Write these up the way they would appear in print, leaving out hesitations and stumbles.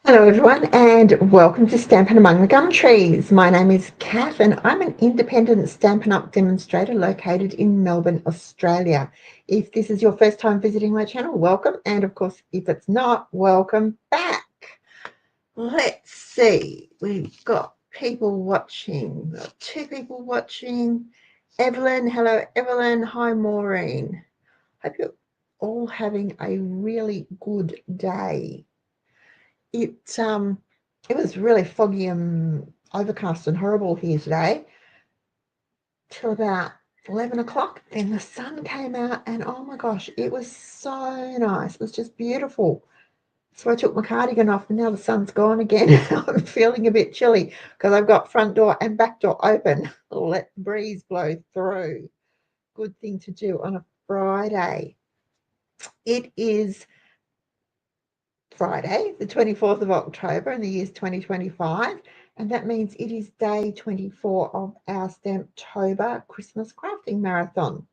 Hello everyone and welcome to Stampin' Among the Gum Trees. My name is Kath and I'm an independent Stampin' Up demonstrator located in Melbourne, Australia. If this is your first time visiting my channel, welcome, and of course if it's not, welcome back. Let's see, we've got people watching. We've got two people watching. Evelyn, hello Evelyn. Hi Maureen. Hope you're all having a really good day. It was really foggy and overcast and horrible here today till about 11 o'clock. Then the sun came out and oh my gosh, it was so nice. It was just beautiful. So I took my cardigan off and now the sun's gone again. I'm feeling a bit chilly because I've got front door and back door open. Let the breeze blow through. Good thing to do on a Friday. It is Friday, the 24th of October, and the year's 2025, and that means it is day 24 of our Stamptober Christmas crafting marathon.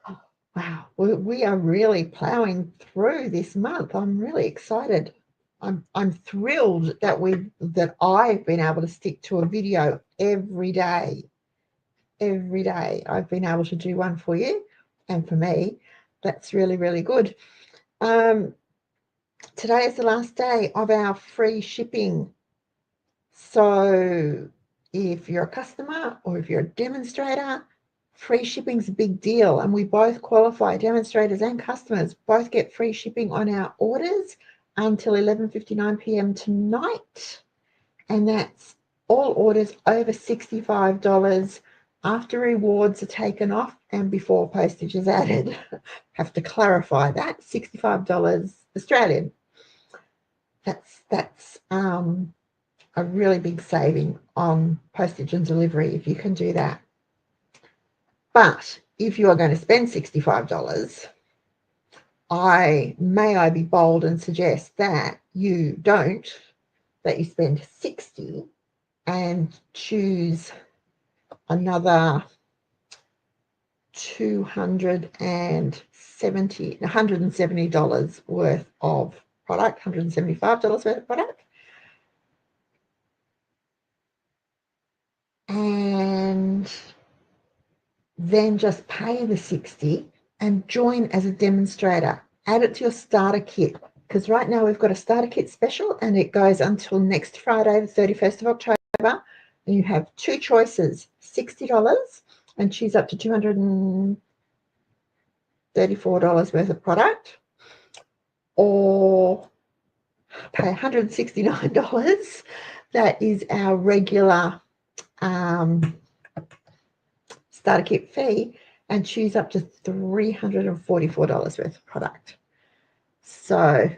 Oh, wow, we are really plowing through this month. I'm really excited. I'm thrilled that I've been able to stick to a video every day. Every day I've been able to do one for you and for me. That's really, really good. Today is the last day of our free shipping. So if you're a customer or if you're a demonstrator, free shipping's a big deal. And we both qualify, demonstrators and customers, both get free shipping on our orders until 11:59 p.m. tonight. And that's all orders over $65 after rewards are taken off and before postage is added. Have to clarify that, $65 Australian. That's a really big saving on postage and delivery if you can do that. But if you are going to spend $65, I be bold and suggest that you don't, that you spend 60 and choose another $170 worth of product, $175 worth of product, and then just pay the 60 and join as a demonstrator. Add it to your starter kit, because right now we've got a starter kit special and it goes until next Friday, the 31st of October. And you have two choices, $60 and choose up to $234 worth of product, or pay $169. That is our regular starter kit fee, and choose up to $344 worth of product. So,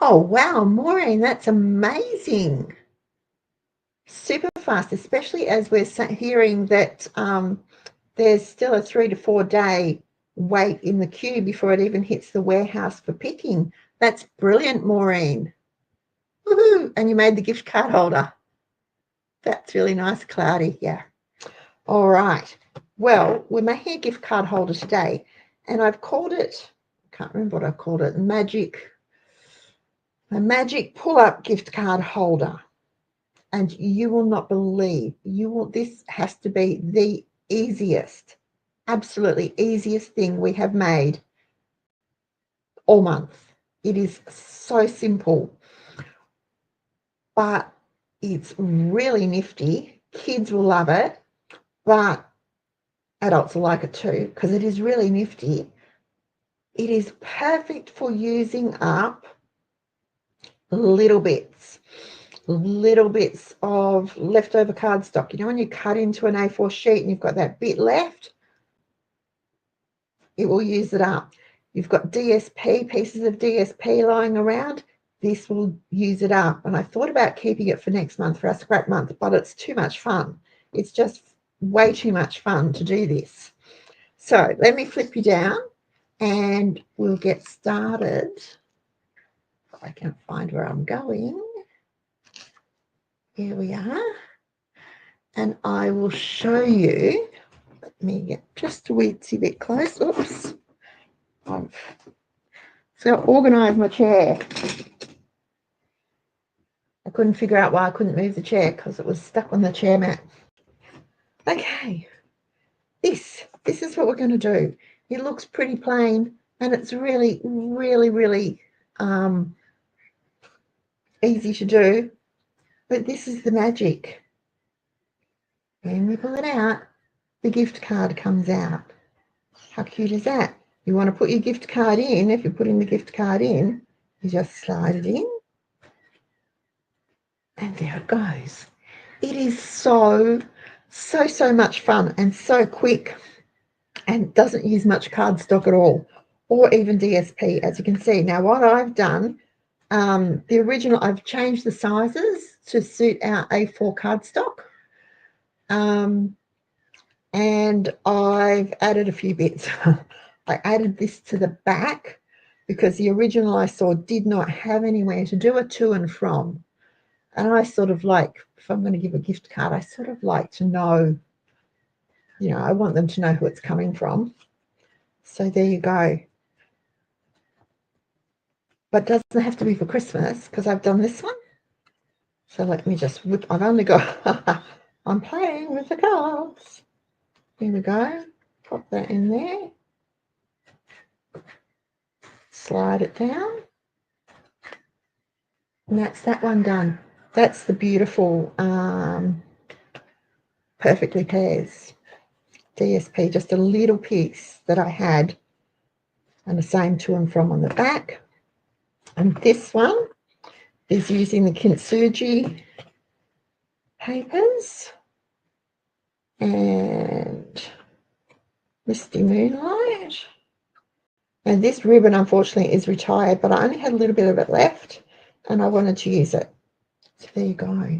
oh wow, Maureen, that's amazing. Super fast, especially as we're hearing that there's still a 3 to 4 day wait in the queue before it even hits the warehouse for picking. That's brilliant, Maureen. Woohoo! And you made the gift card holder. That's really nice, Cloudy. Yeah. All right. Well, we're making a gift card holder today, and I've called it, I can't remember what I've called it, a magic pull-up gift card holder. And you will not believe, this has to be the easiest, absolutely easiest thing we have made all month. It is so simple, but it's really nifty. Kids will love it, but adults will like it too because it is really nifty. It is perfect for using up little bits of leftover cardstock. You know, when you cut into an A4 sheet and you've got that bit left, it will use it up. You've got DSP, pieces of DSP lying around, this will use it up. And I thought about keeping it for next month, for our scrap month, but it's too much fun. It's just way too much fun to do this. So let me flip you down and we'll get started. If I can find where I'm going. Here we are. And I will show you. Let me get just a weensy bit close. Oops. I've So I organise my chair. I couldn't figure out why I couldn't move the chair because it was stuck on the chair mat. Okay, this is what we're going to do. It looks pretty plain and it's really, really, really easy to do, but this is the magic. When we pull it out, the gift card comes out. How cute is that? You want to put your gift card in. If you're putting the gift card in, you just slide it in. And there it goes. It is so much fun and so quick and doesn't use much cardstock at all, or even DSP, as you can see. Now, what I've done, the original, I've changed the sizes to suit our A4 cardstock. And I've added a few bits. I added this to the back because the original I saw did not have anywhere to do a to and from. And I sort of like, if I'm going to give a gift card, I sort of like to know, you know, I want them to know who it's coming from. So there you go. But it doesn't have to be for Christmas because I've done this one. So let me just whip. I've only got, I'm playing with the cards. Here we go. Pop that in there. Slide it down. And that's that one done. That's the beautiful Perfectly Pairs DSP, just a little piece that I had, and the same to and from on the back. And this one is using the Kintsugi papers and Misty Moonlight. And this ribbon, unfortunately, is retired, but I only had a little bit of it left, and I wanted to use it. So there you go.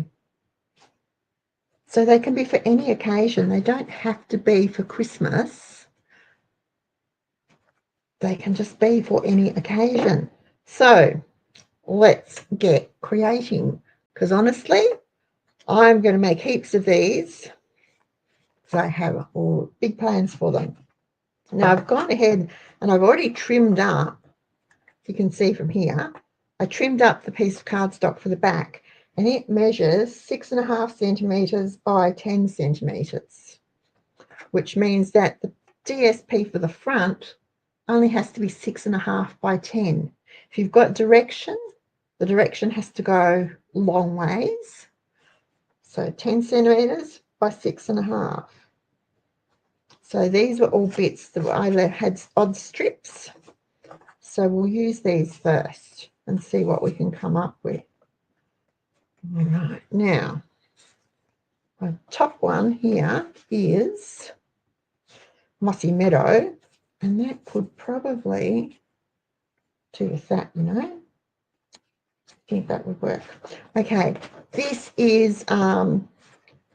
So they can be for any occasion. They don't have to be for Christmas. They can just be for any occasion. So let's get creating, because honestly, I'm going to make heaps of these because I have all big plans for them. Now I've gone ahead and I've already trimmed up, if you can see from here, I trimmed up the piece of cardstock for the back, and it measures 6.5 centimetres by 10 centimetres, which means that the DSP for the front only has to be 6.5 by 10. If you've got direction, the direction has to go long ways. So 10 centimetres by 6.5. So these were all bits that I had odd strips. So we'll use these first and see what we can come up with. All right, now, my top one here is Mossy Meadow, and that could probably do with that, you know. I think that would work. Okay, this is a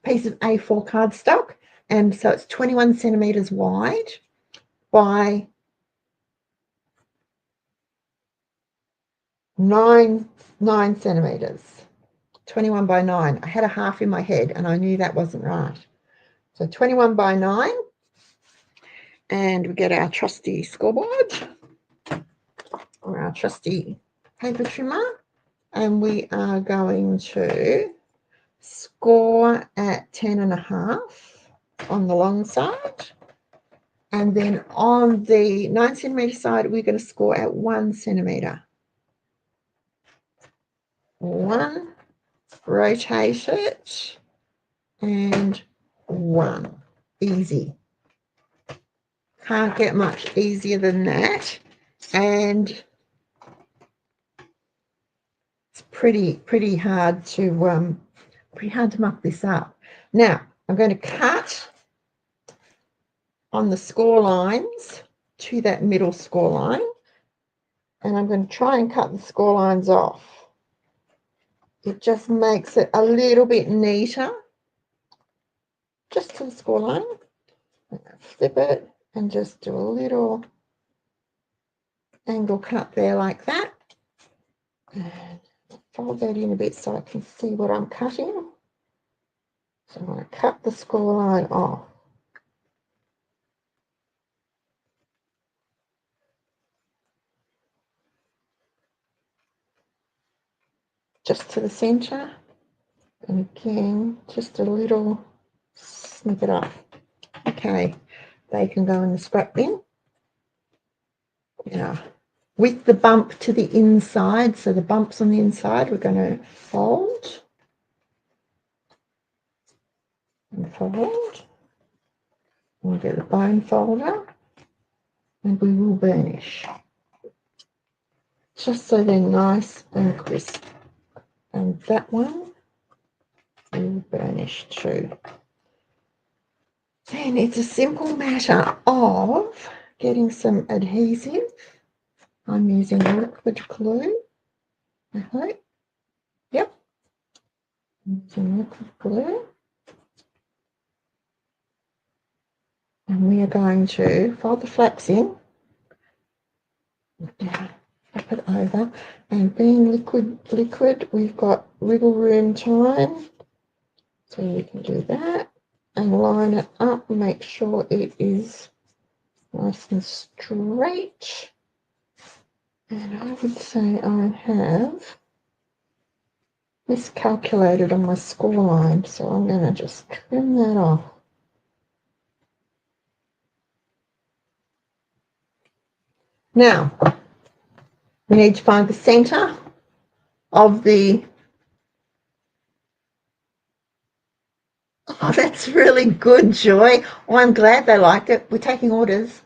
piece of A4 cardstock, and so it's 21 centimetres wide by 9 centimetres. 21 by 9. I had a half in my head and I knew that wasn't right. So 21 by 9, and we get our trusty scoreboard or our trusty paper trimmer, and we are going to score at 10.5 on the long side, and then on the 9 centimetre side we're going to score at 1 centimetre. 1, rotate it, and 1. Easy. Can't get much easier than that, and it's pretty hard to muck this up. Now I'm going to cut on the score lines to that middle score line, and I'm going to try and cut the score lines off. It just makes it a little bit neater, just to the score line. Flip it and just do a little angle cut there like that, and fold that in a bit so I can see what I'm cutting. So I'm going to cut the score line off. just to the center. And again, just a little snippet off. Okay, they can go in the scrap bin. Yeah, with the bump to the inside, so the bumps on the inside, we're going to fold and fold. We'll get the bone folder and we will burnish, just so they're nice and crisp. And that one we will burnish too. Then it's a simple matter of getting some adhesive. I'm using liquid glue, I hope. Yep. I'm using liquid glue. And we are going to fold the flaps in, flip it over, and being liquid, we've got wiggle room time, so we can do that and line it up and make sure it is nice and straight. And I would say I have miscalculated on my score line, so I'm going to just trim that off. Now, we need to find the center of the... Oh, that's really good, Joy. Oh, I'm glad they liked it. We're taking orders.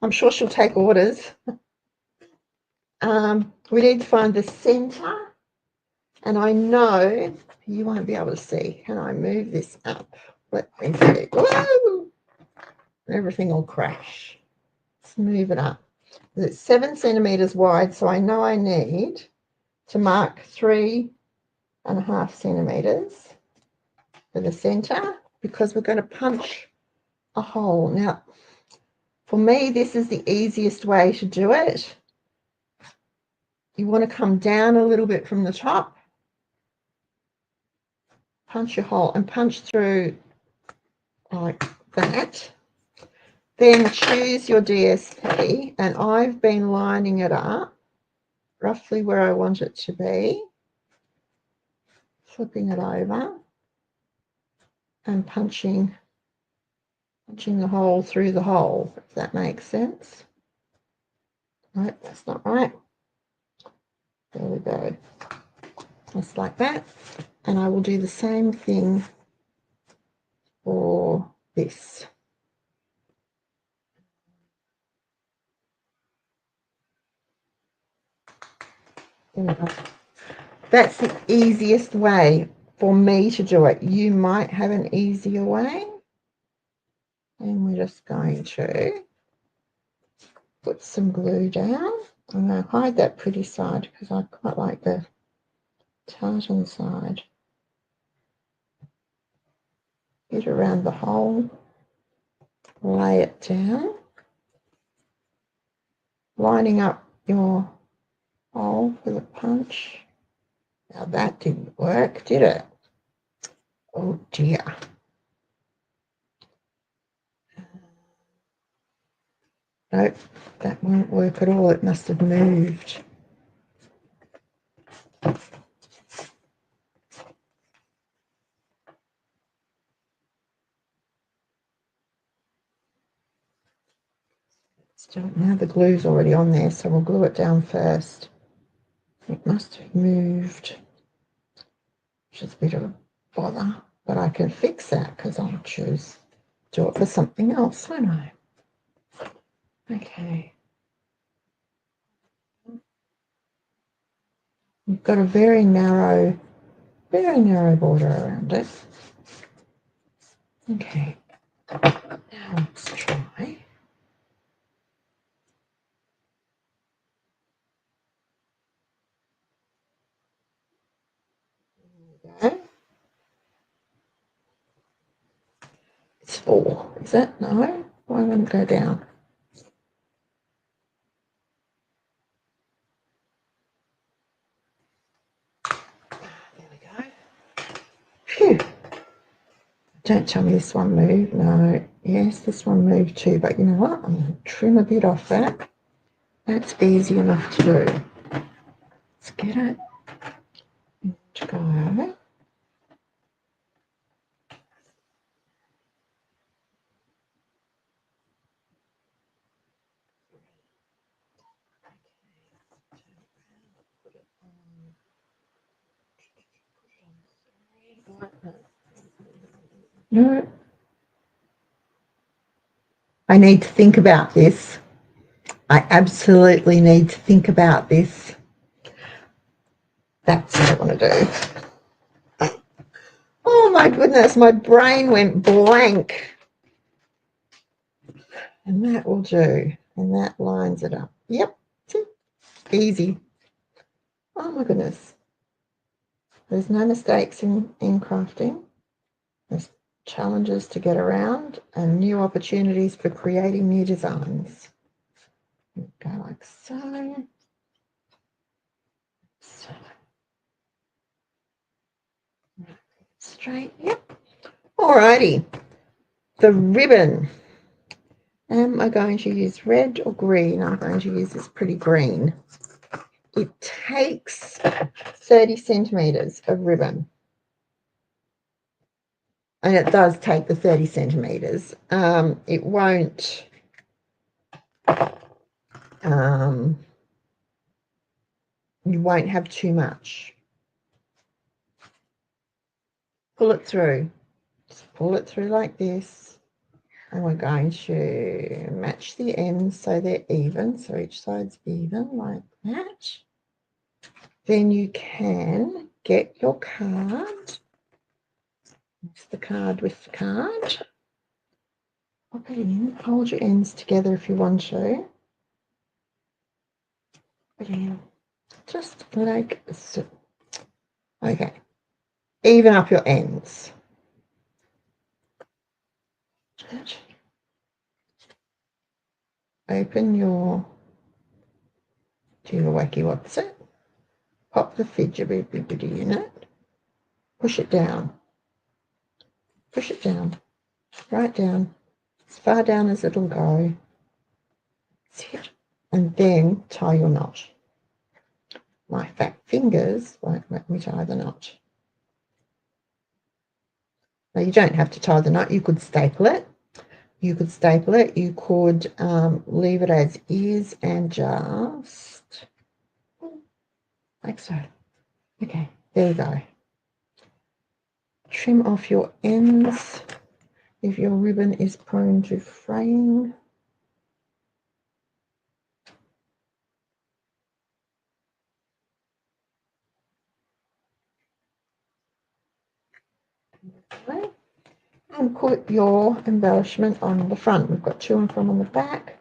I'm sure she'll take orders. We need to find the center, and I know you won't be able to see. Can I move this up? Let me see. Whoa! Everything will crash. Let's move it up. It's 7 centimeters wide, so I know I need to mark 3.5 centimeters for the center, because we're going to punch a hole. Now, for me, this is the easiest way to do it. You want to come down a little bit from the top, punch your hole and punch through like that. Then choose your DSP, and I've been lining it up roughly where I want it to be, flipping it over and punching the hole through the hole, if that makes sense. Nope, that's not right. There we go. Just like that. And I will do the same thing for this. There we go. That's the easiest way for me to do it. You might have an easier way. And we're just going to put some glue down. I'm going to hide that pretty side because I quite like the tartan side. Get around the hole, lay it down, lining up your hole for the punch. Now that didn't work, did it? Oh dear. Nope, that won't work at all. It must have moved. Now the glue's already on there, so we'll glue it down first. It must have moved, which is a bit of a bother, but I can fix that because I'll choose to do it for something else, won't I? Okay. We've got a very narrow border around it. Okay. Now let's try. Go. It's 4, is it? No? Why wouldn't it go down? There we go. Phew. Don't tell me this one moved. No. Yes, this one moved too, but you know what? I'm going to trim a bit off that. That's easy enough to do. Let's get it. to go. No, I need to think about this. I absolutely need to think about this. That's what I want to do. Oh my goodness, my brain went blank. And that will do. And that lines it up. Yep, easy. Oh my goodness. There's no mistakes in crafting. There's challenges to get around and new opportunities for creating new designs. Go like so. So. Straight, yep. Alrighty. The ribbon. Am I going to use red or green? I'm going to use this pretty green. It takes 30 centimeters of ribbon. And it does take the 30 centimeters. It won't you won't have too much. Pull it through. Just pull it through like this. And we're going to match the ends so they're even. So each side's even like that. Then you can get your card. Mix the card with the card. Pop it in. Hold your ends together if you want to. Yeah. Just like so. Okay. Even up your ends. Open your wacky what's it? Pop the fidget bitty unit. Push it down. Push it down. Right down. As far down as it'll go. And then tie your knot. My fat fingers won't let me tie the knot. Now you don't have to tie the knot. You could staple it. You could staple it. You could leave it as is and just like so. Okay, there we go. Trim off your ends if your ribbon is prone to fraying. Okay. And put your embellishment on the front. We've got to and from on the back.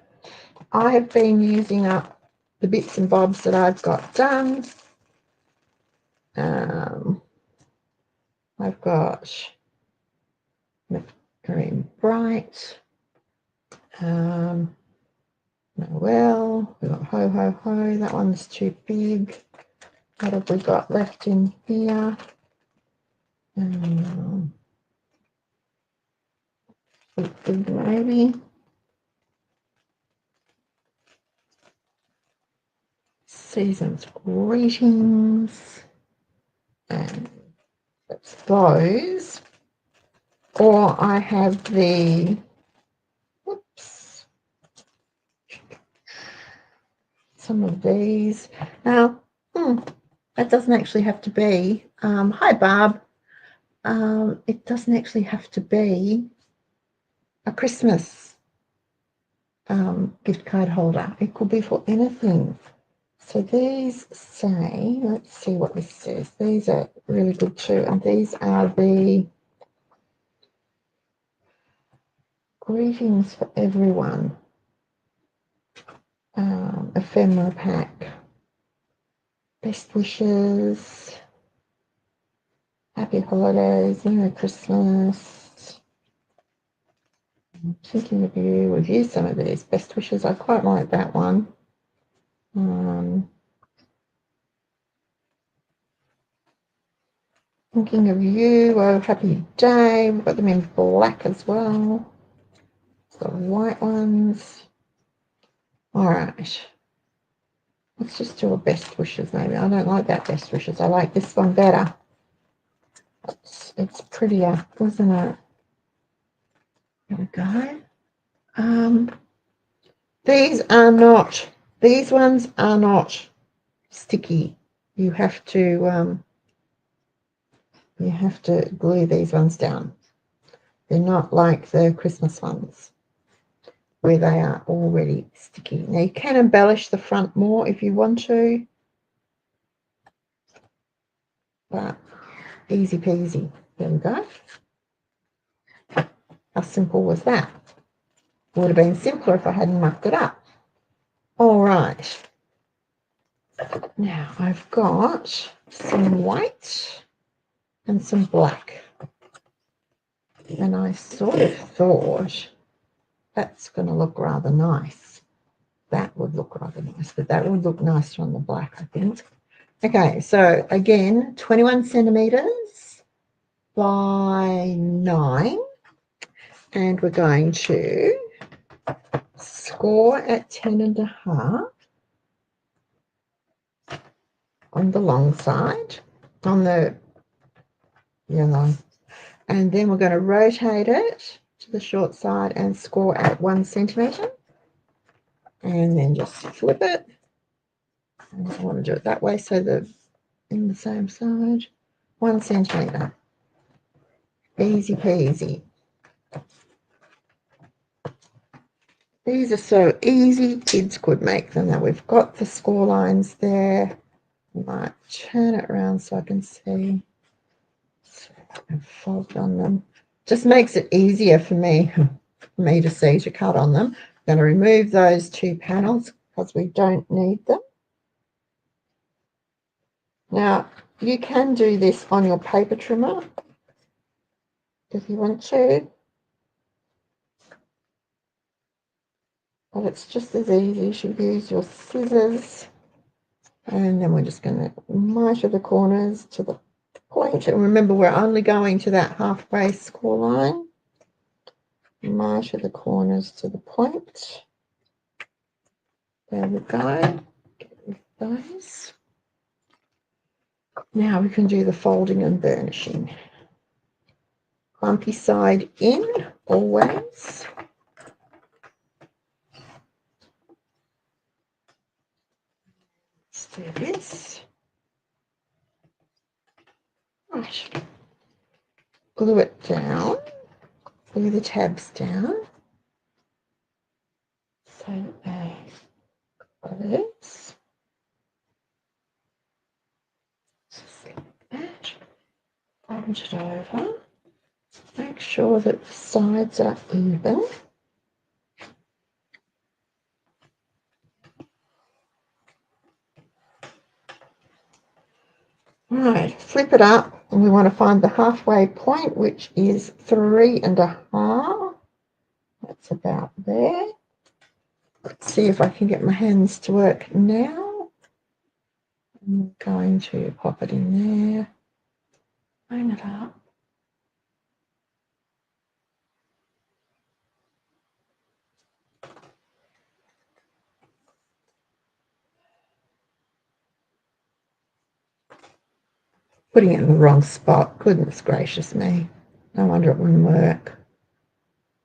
I have been using up the bits and bobs that I've got done. I've got Green Bright, Noel, we've got Ho Ho Ho, that one's too big. What have we got left in here? Maybe. Season's Greetings. And that's those. Or I have the, whoops, some of these. Now, that doesn't actually have to be, hi Barb, it doesn't actually have to be a Christmas gift card holder. It could be for anything. So these say, let's see what this says. These are really good too. And these are the Greetings for Everyone ephemera pack. Best wishes. Happy holidays. Merry Christmas. I'm thinking of you. We've used some of these. Best wishes. I quite like that one. Thinking of you. Oh, happy day. We've got them in black as well. The white ones. All right. Let's just do a best wishes maybe. I don't like that best wishes. I like this one better. It's prettier, isn't it? There we go. These ones are not sticky. You have to glue these ones down. They're not like the Christmas ones where they are already sticky. Now you can embellish the front more if you want to, but easy peasy. There we go. How simple was that? Would have been simpler if I hadn't mucked it up. All right. Now I've got some white and some black. And I sort of thought that's going to look rather nice. That would look rather nice, but that would look nicer on the black, I think. Okay, so again, 21 centimeters by 9. And we're going to score at 10.5 on the long side, on the yellow. And then we're going to rotate it to the short side and score at 1 centimeter. And then just flip it. And I want to do it that way so they're in the same side. 1 centimeter. Easy peasy. These are so easy, kids could make them. Now we've got the score lines there. I might turn it around so I can see. And fold on them. Just makes it easier for me to see to cut on them. I'm going to remove those 2 panels because we don't need them. Now you can do this on your paper trimmer if you want to, but it's just as easy. You should use your scissors, and then we're just going to miter the corners to the point. And remember, we're only going to that halfway score line. Miter the corners to the point. There we go. Get rid of those. Now we can do the folding and burnishing. Clumpy side in, always. Let's do this. Right. Glue it down. Glue the tabs down. So they close. Just like that. Fold it over. Make sure that the sides are even. Right, flip it up, and we want to find the halfway point, which is 3.5. That's about there. Let's see if I can get my hands to work now. I'm going to pop it in there, line it up. Putting it in the wrong spot. Goodness gracious me. No wonder it wouldn't work.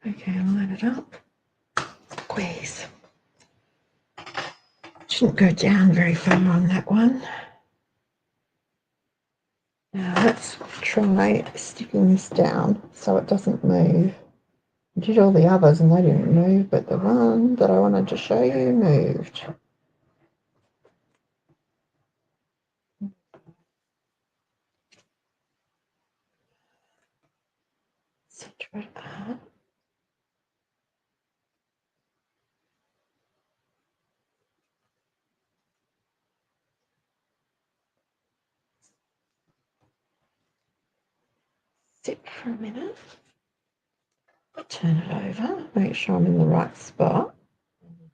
Okay, line it up. Squeeze. Shouldn't go down very far on that one. Now let's try sticking this down so it doesn't move. I did all the others and they didn't move, but the one that I wanted to show you moved. Center it up. Sit for a minute. Turn it over. Make sure I'm in the right spot.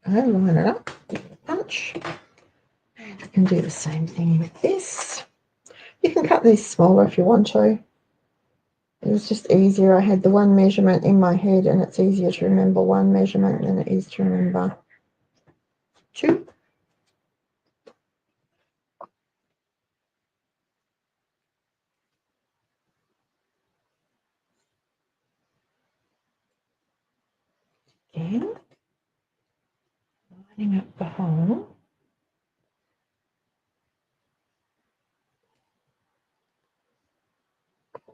And line it up. Punch. And we can do the same thing with this. You can cut these smaller if you want to. It was just easier. I had the one measurement in my head, and it's easier to remember one measurement than it is to remember 2. Again, lining up the hole.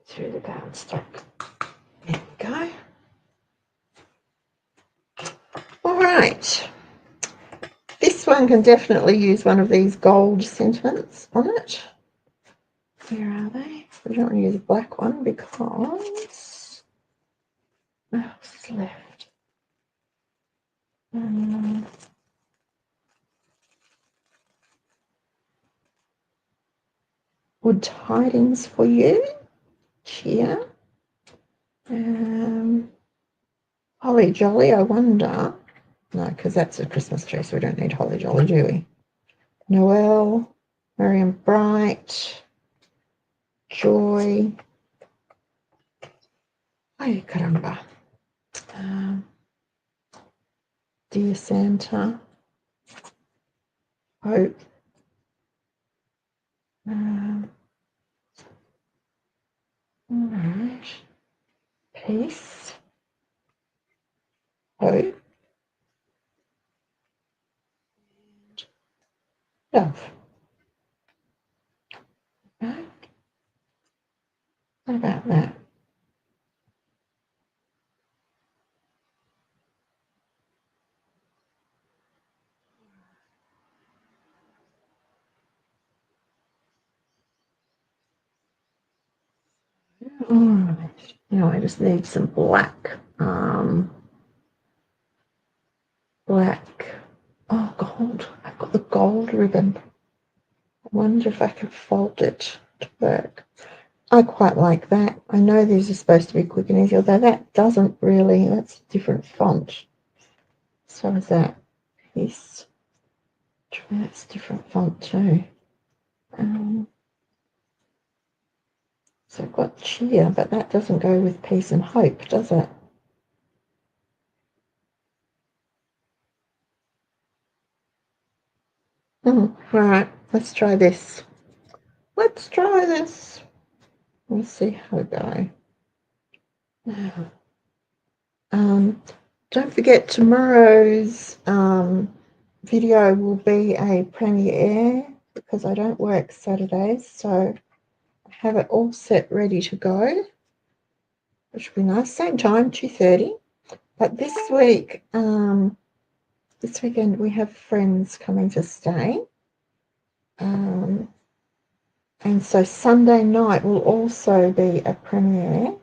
Through the cardstock. There we go. All right. This one can definitely use one of these gold sentiments on it. Where are they? We don't want to use a black one because what's left? Good tidings for you. Cheer. Holly Jolly, I wonder. No, because that's a Christmas tree, so we don't need Holly Jolly, do we? Noel, Miriam Bright, Joy. Ay, caramba. Dear Santa. Hope. All right. Peace. Hope. Love. Okay. What about that? All right. Now I just need some black. Black. Oh, gold. I've got the gold ribbon. I wonder if I can fold it to work. I quite like that. I know these are supposed to be quick and easy, although that doesn't really. That's a different font. So is that piece. That's a different font too. So I've got cheer, but that doesn't go with peace and hope, does it? Right, let's try this. Let's try this. We'll see how we go. Don't forget tomorrow's video will be a premiere because I don't work Saturdays, so I have it all set ready to go, which will be nice. Same time, 2:30. But this week, this weekend we have friends coming to stay. And so Sunday night will also be a premiere.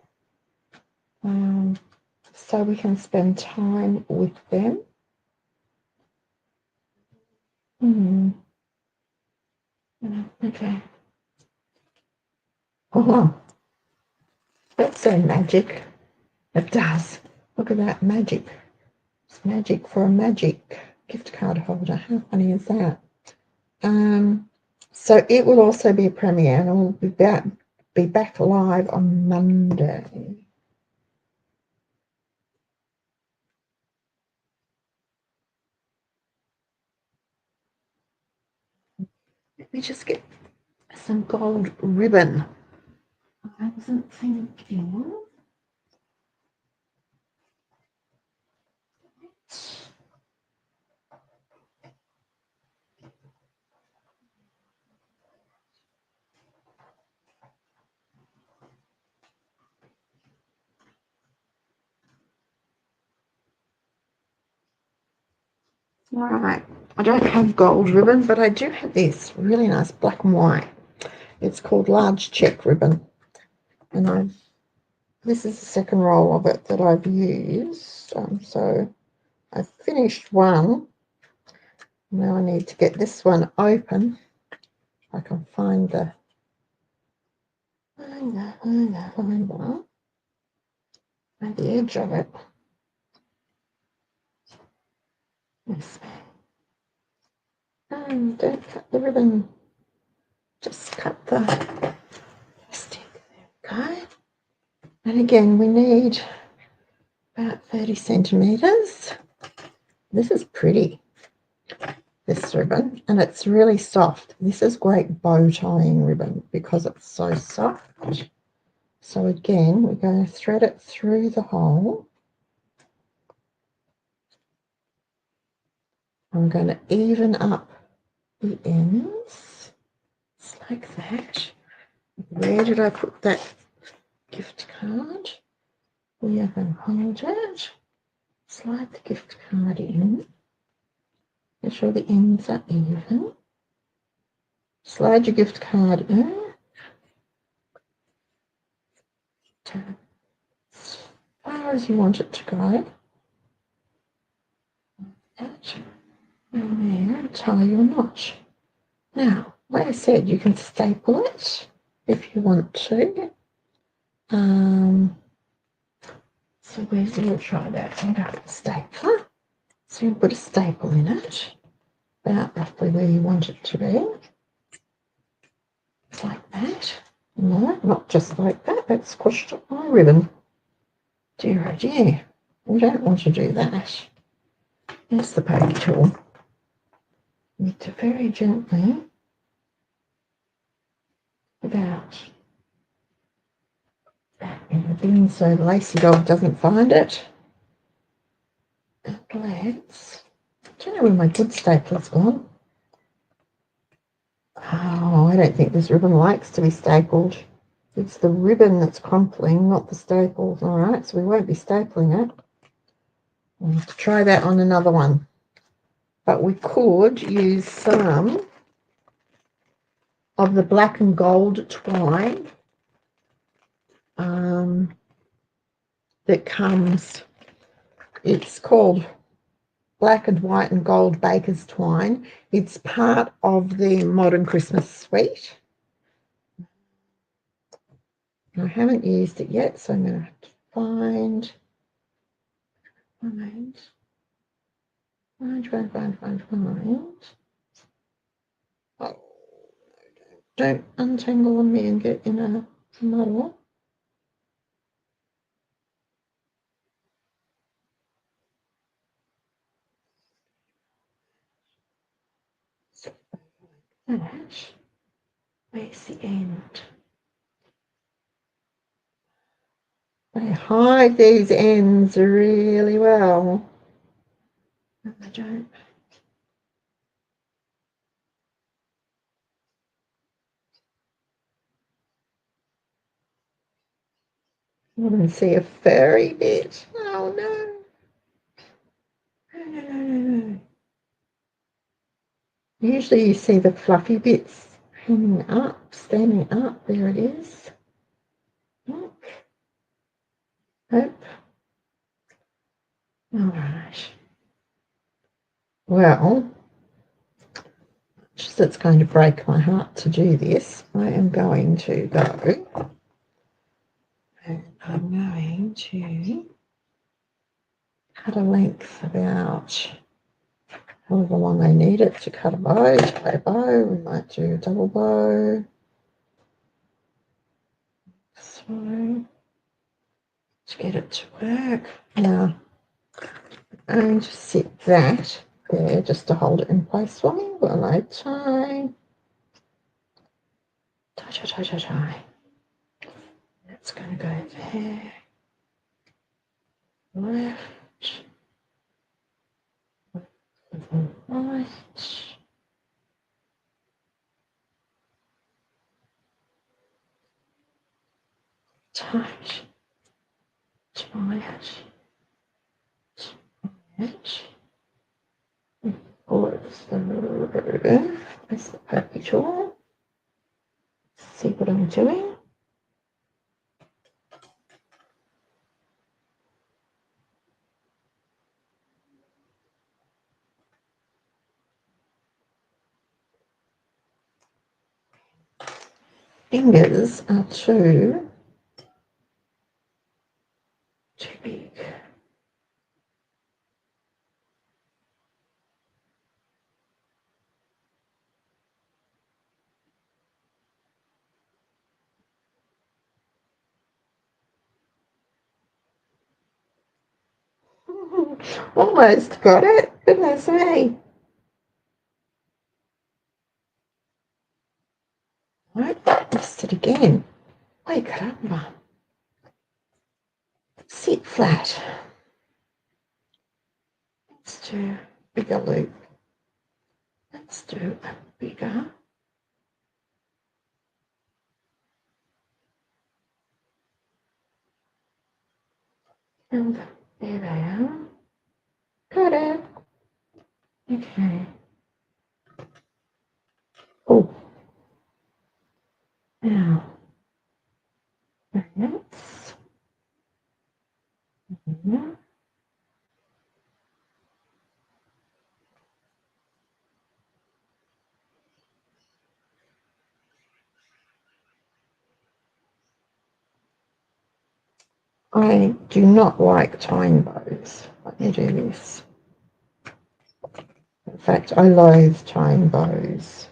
So we can spend time with them. Okay. Oh, that's so magic. It does. Look at that magic. It's magic for a magic gift card holder. How funny is that? So it will also be a premiere, and we'll be back live on Monday. Let me just get some gold ribbon. I wasn't thinking. All right, I don't have gold ribbon, but I do have this really nice black and white. It's called large check ribbon, and this is the second roll of it that I've used. So I've finished one. Now I need to get this one open. I can find the at the edge of it. Yes. And don't cut the ribbon. Just cut the stick. There we go. And again, we need about 30 centimeters. This is pretty, this ribbon, and it's really soft. This is great bow tying ribbon because it's so soft. So again, we're going to thread it through the hole. I'm going to even up the ends, just like that. Where did I put that gift card? We are going to hold it, slide the gift card in, make sure the ends are even. Slide your gift card in. As far as you want it to go. And then tie your knot. Now, like I said, you can staple it if you want to. So we're going to try that. I'm going to put a stapler. So you put a staple in it, about roughly where you want it to be. Like that. No, not just like that. That's squished up my ribbon. Dear, oh dear. We don't want to do that. There's the poke tool. You need to very gently about that in the bin so the lacy dog doesn't find it. And let's, I don't know where my good stapler's gone. Oh, I don't think this ribbon likes to be stapled. It's the ribbon that's crumpling, not the staples. All right, so we won't be stapling it. We'll have to try that on another one. But we could use some of the black and gold twine that comes, it's called black and white and gold baker's twine. It's part of the Modern Christmas suite. I haven't used it yet, so I'm going to have to find. Oh, don't untangle on me and get in a muddle. That. Where's the end? They hide these ends really well. No, they don't. I want to see a furry bit. Oh no. No. Usually you see the fluffy bits hanging up, standing up. There it is. Look. Hope. All right. Well, just it's going to break my heart to do this. I am going to go and I'm going to cut a length about however long I need it to cut a bow, tie a bow. We might do a double bow. So to get it to work. Now I'm going to sit that there just to hold it in place for me while I tie. Tie. That's going to go there. Left. Right. Tight. Pull it through. Where's the pokey tool? See what I'm doing. Fingers are too big. Almost got it, goodness me. Right, missed it again. Wake it up, Mum. Sit flat. Let's do a bigger loop. Let's do a bigger. And there they are. Got it. Okay. Oh. Now, that's. I do not like tying bows. Let me do this. In fact, I loathe tying bows.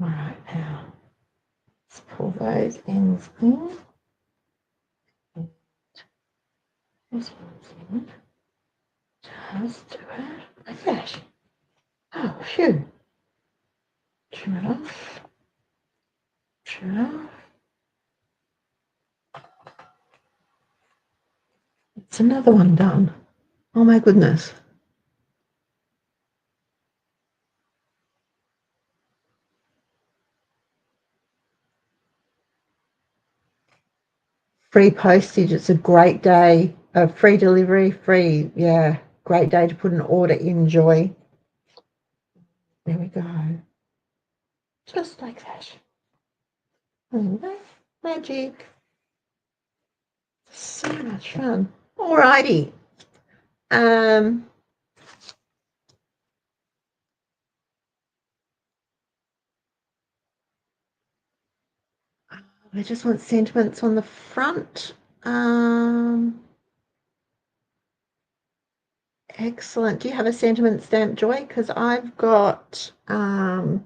All right, now let's pull those ends in. This one's in. Just do it like that. Oh, phew. Trim it off. Trim it off. It's another one done. Oh my goodness. Free postage. It's a great day. Free delivery, free. Yeah, great day to put an order in, Joy. There we go. Just like that. Magic. So much fun. Alrighty. I just want sentiments on the front. Excellent. Do you have a sentiment stamp, Joy? Because I've got a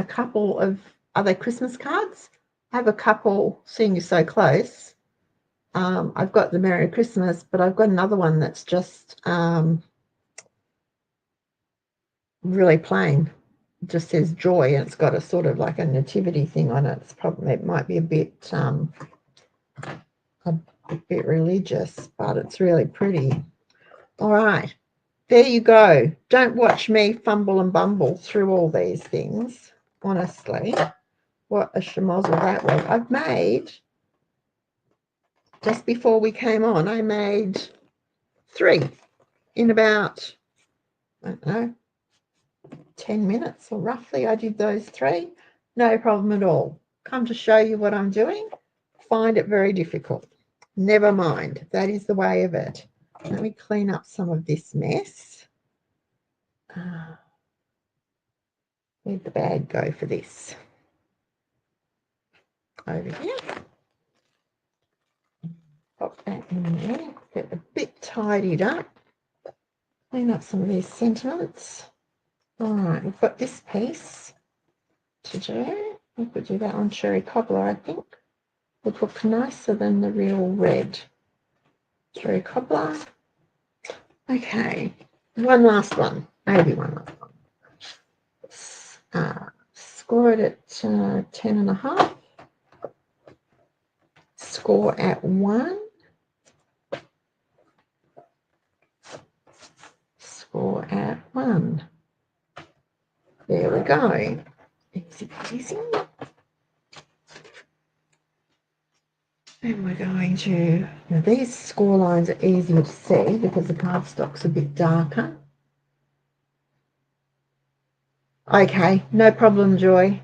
couple of other Christmas cards. I have a couple, seeing you so close. I've got the Merry Christmas, but I've got another one that's just really plain. It just says joy, and it's got a sort of like a nativity thing on it. It's probably, it might be a bit religious, but it's really pretty. All right, there you go. Don't watch me fumble and bumble through all these things. Honestly, what a schmozzle that was. I've made, just before we came on, I made 3 in about, I don't know, 10 minutes or roughly. I did those 3. No problem at all. Come to show you what I'm doing. Find it very difficult. Never mind. That is the way of it. Let me clean up some of this mess. Where'd the bag go for this? Over here. Pop that in there. Get a bit tidied up. Clean up some of these sentiments. All right, we've got this piece to do. We could do that on cherry cobbler, I think. Would look nicer than the real red cherry cobbler. Okay, one last one. Maybe one last one. Score it at 10.5. Score at 1. Score at 1. There we go. Easy peasy. And we're going to, now these score lines are easier to see because the cardstock's a bit darker. Okay, no problem, Joy.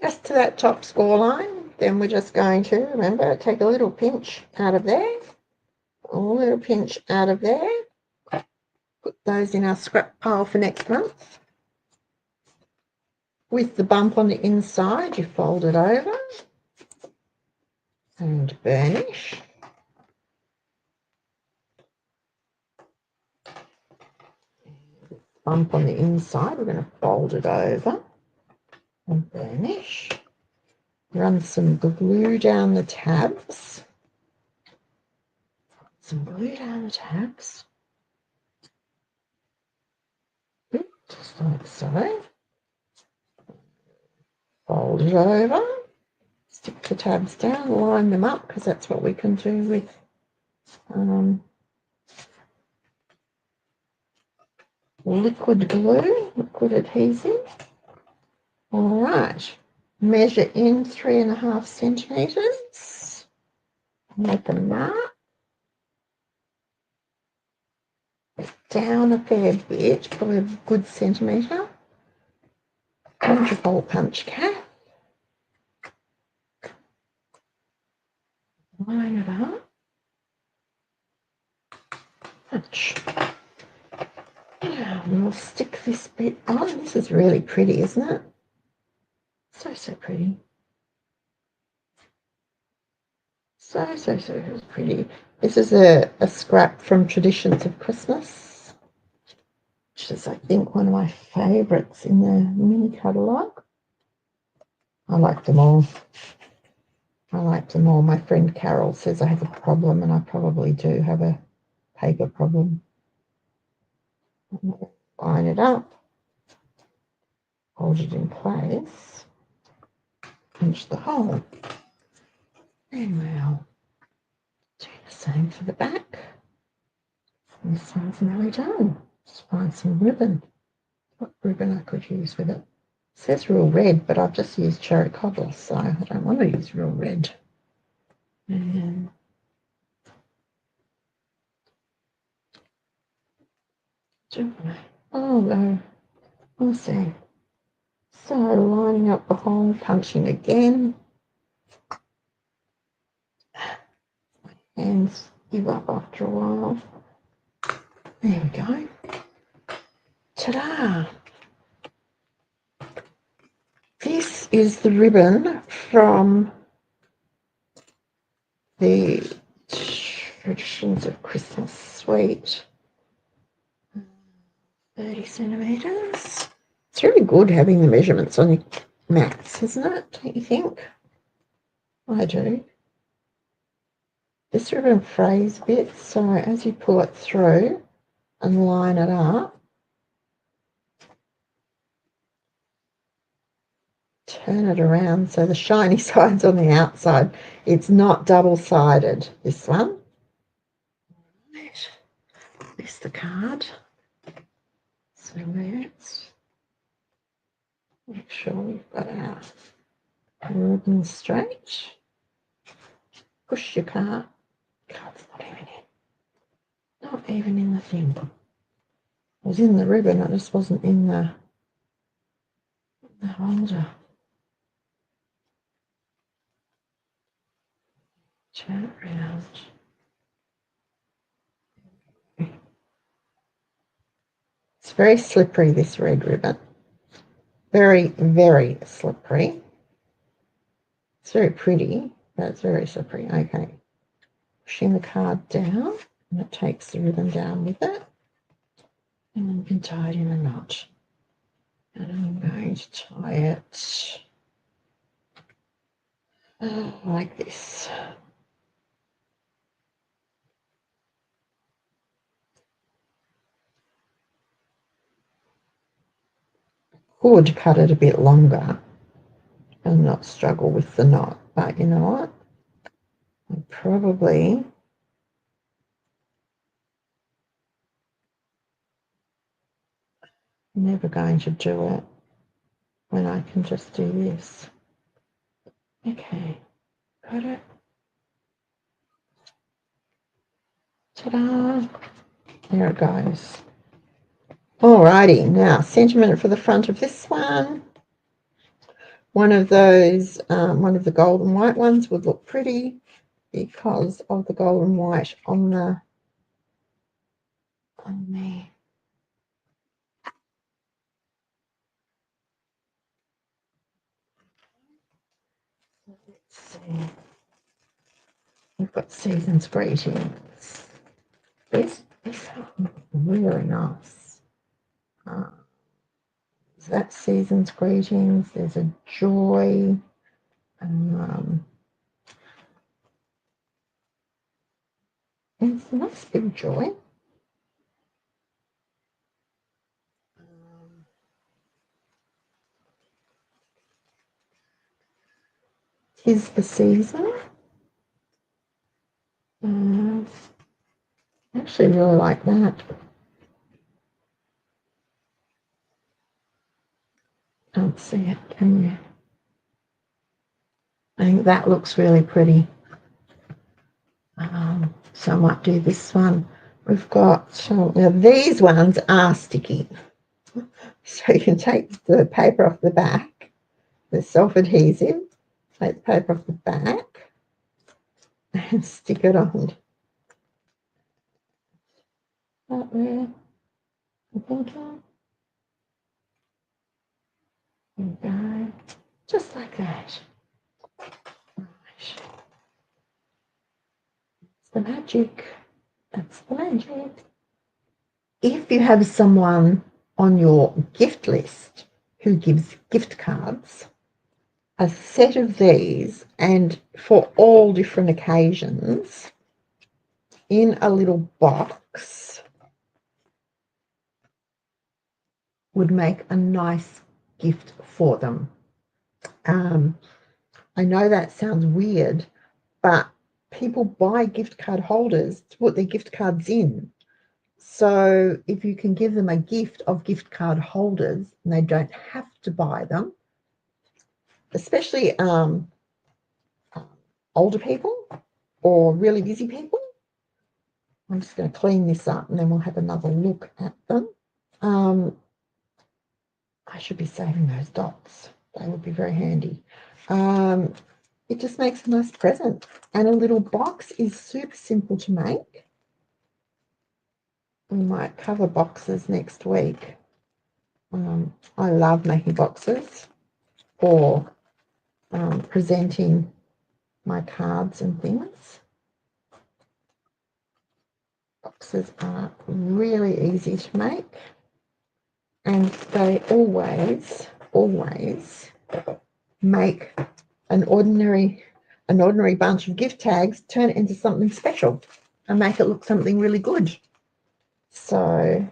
Just to that top score line, then we're just going to, remember, take a little pinch out of there, a little pinch out of there, put those in our scrap pile for next month. With the bump on the inside, you fold it over and burnish. bump on the inside. We're going to fold it over and burnish. Run some glue down the tabs. Some glue down the tabs. Just like so. Fold it over. Stick the tabs down, line them up, because that's what we can do with liquid glue, liquid adhesive. All right, measure in 3.5 centimetres. Make a mark. Down a fair bit, probably a good centimetre. Punch-hole punch cap. Line it up. Punch. Now we'll stick this bit on. This is really pretty, isn't it? So pretty. So pretty. This is a scrap from Traditions of Christmas, which is, I think, one of my favourites in the mini catalogue. I like them all. I like them all. My friend Carol says I have a problem, and I probably do have a paper problem. Line it up. Hold it in place. Punch the hole. And we'll do the same for the back. And this one's nearly done. Just find some ribbon. What ribbon I could use with it? It says real red, but I've just used cherry cobbler, so I don't want to use real red. And oh no, we'll see. So lining up the hole, punching again. Hands give up after a while. There we go. Ta-da! This is the ribbon from the Traditions of Christmas suite. 30 centimetres. It's really good having the measurements on your mats, isn't it? Don't you think? I do. This ribbon frays a bit, so as you pull it through and line it up, turn it around so the shiny side's on the outside. It's not double-sided, this one. Right. This is the card. So let's make sure we've got our ribbon straight. Push your card. Card's not even in. Not even in the thing. It was in the ribbon, it just wasn't in the holder. Turn it around. It's very slippery, this red ribbon. Very, very slippery. It's very pretty, but it's very slippery. Okay. Pushing the card down, and it takes the ribbon down with it. And then you can tie it in a knot. And I'm going to tie it like this. Could cut it a bit longer and not struggle with the knot, but you know what? I'm probably never going to do it when I can just do this. Okay, got it. Ta-da! There it goes. Alrighty, now sentiment for the front of this one. One of those, one of the gold and white ones would look pretty because of the gold and white on the let's see. We've got Season's Greetings. This is really nice. So that's Season's Greetings. There's a Joy. It's a nice big Joy. Tis the Season. I actually really like that. Can't see it, can you? I think that looks really pretty. So I might do this one. We've got, now these ones are sticky. So you can take the paper off the back. They're self-adhesive. Take the paper off the back and stick it on. That there. I'm thinking. There we go. Just like that. Right. It's the magic. That's the magic. If you have someone on your gift list who gives gift cards, a set of these, and for all different occasions, in a little box, would make a nice gift for them. I know that sounds weird, but people buy gift card holders to put their gift cards in. So if you can give them a gift of gift card holders and they don't have to buy them, especially older people or really busy people. I'm just going to clean this up and then we'll have another look at them. I should be saving those dots. They would be very handy. It just makes a nice present. And a little box is super simple to make. We might cover boxes next week. I love making boxes or presenting my cards and things. Boxes are really easy to make, and they always make an ordinary bunch of gift tags turn it into something special and make it look something really good. So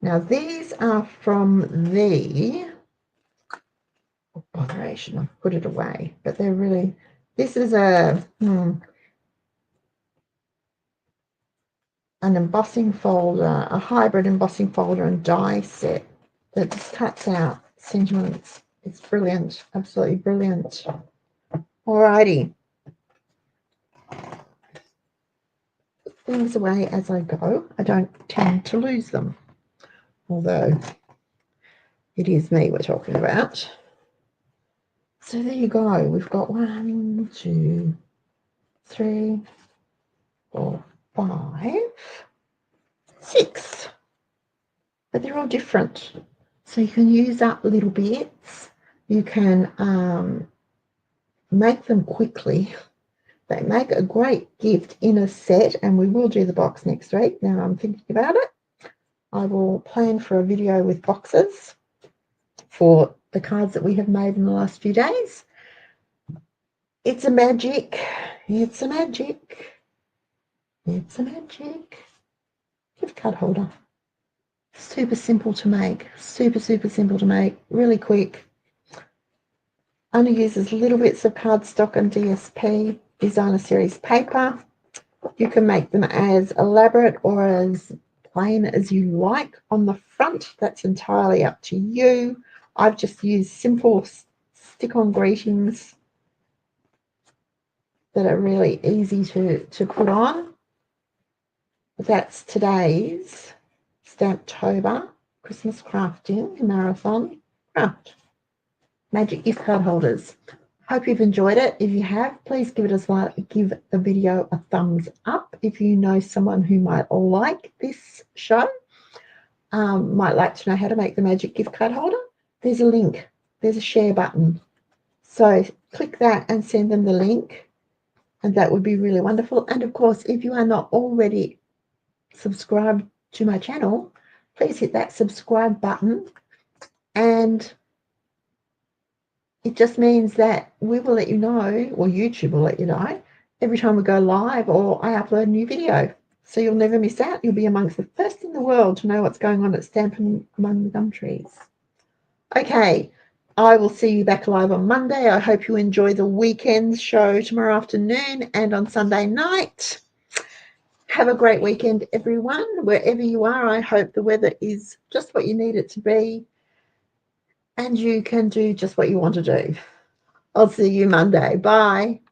now these are from the botheration. I've put it away, but they're really. This is an embossing folder, a hybrid embossing folder and die set that just cuts out sentiments. It's brilliant, absolutely brilliant. Alrighty. Put things away as I go. I don't tend to lose them, although it is me we're talking about. So there you go. We've got 1, 2, 3, 4, 5, 6. But they're all different. So you can use up little bits. You can make them quickly. They make a great gift in a set, and we will do the box next week. Now I'm thinking about it. I will plan for a video with boxes for the cards that we have made in the last few days. It's a magic. It's a magic. It's a magic. Gift card holder. Super simple to make. Super simple to make. Really quick. Only uses little bits of cardstock and DSP. Designer series paper. You can make them as elaborate or as plain as you like on the front. That's entirely up to you. I've just used simple stick-on greetings that are really easy to put on. That's today's Stamptober Christmas Crafting Marathon Craft. Magic gift card holders. Hope you've enjoyed it. If you have, please give the video a thumbs up. If you know someone who might like this show, might like to know how to make the magic gift card holder, there's a link. There's a share button. So click that and send them the link, and that would be really wonderful. And of course, if you are not already subscribed to my channel, please hit that subscribe button, and it just means that we will let you know, or YouTube will let you know, every time we go live or I upload a new video. So you'll never miss out. You'll be amongst the first in the world to know what's going on at Stampin' Among the Gum Trees. Okay, I will see you back live on Monday. I hope you enjoy the weekend show tomorrow afternoon and on Sunday night. Have a great weekend, everyone. Wherever you are, I hope the weather is just what you need it to be and you can do just what you want to do. I'll see you Monday. Bye.